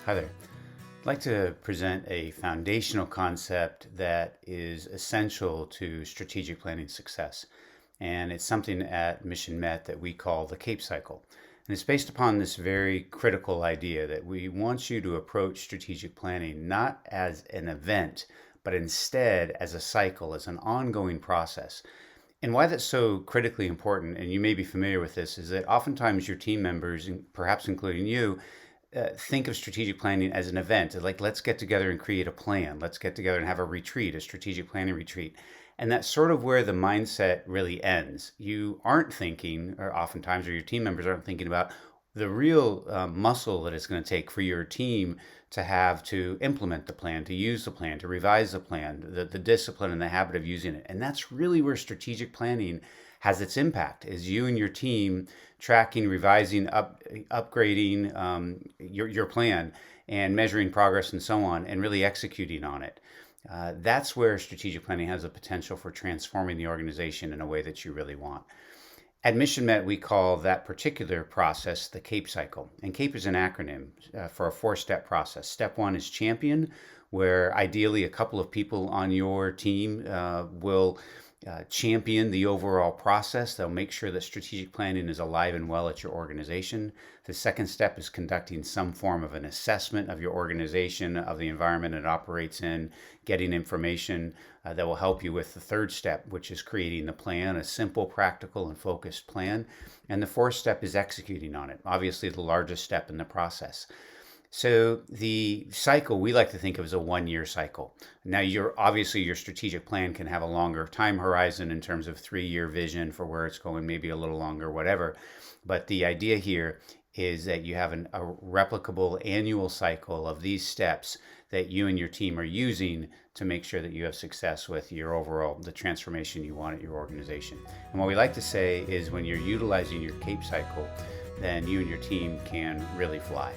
Hi there. I'd like to present a foundational concept that is essential to strategic planning success. And it's something at Mission Met that we call the CAPE cycle. And it's based upon this very critical idea that we want you to approach strategic planning not as an event, but instead as a cycle, as an ongoing process. And why that's so critically important, and you may be familiar with this, is that oftentimes your team members, and perhaps including you, think of strategic planning as an event. Like, let's get together and create a plan. Let's get together and have a retreat, a strategic planning retreat. And that's sort of where the mindset really ends. You aren't thinking, or oftentimes, or your team members aren't thinking about the real muscle that it's going to take for your team to have to implement the plan, to use the plan, to revise the plan, the discipline and the habit of using it. And that's really where strategic planning has its impact, is you and your team tracking, revising, upgrading your plan and measuring progress and so on, and really executing on it. That's where strategic planning has the potential for transforming the organization in a way that you really want. At Mission Met, we call that particular process the CAPE cycle. And CAPE is an acronym for a four-step process. Step one is champion, where ideally a couple of people on your team will champion the overall process. They'll make sure that strategic planning is alive and well at your organization. The second step is conducting some form of an assessment of your organization, of the environment it operates in, getting information that will help you with the third step, which is creating the plan, a simple, practical, and focused plan. And the fourth step is executing on it, obviously the largest step in the process. So the cycle we like to think of as a 1 year cycle. Now, your strategic plan can have a longer time horizon in terms of 3 year vision for where it's going, maybe a little longer, whatever. But the idea here is that you have a replicable annual cycle of these steps that you and your team are using to make sure that you have success with the transformation you want at your organization. And what we like to say is when you're utilizing your CAPE cycle, then you and your team can really fly.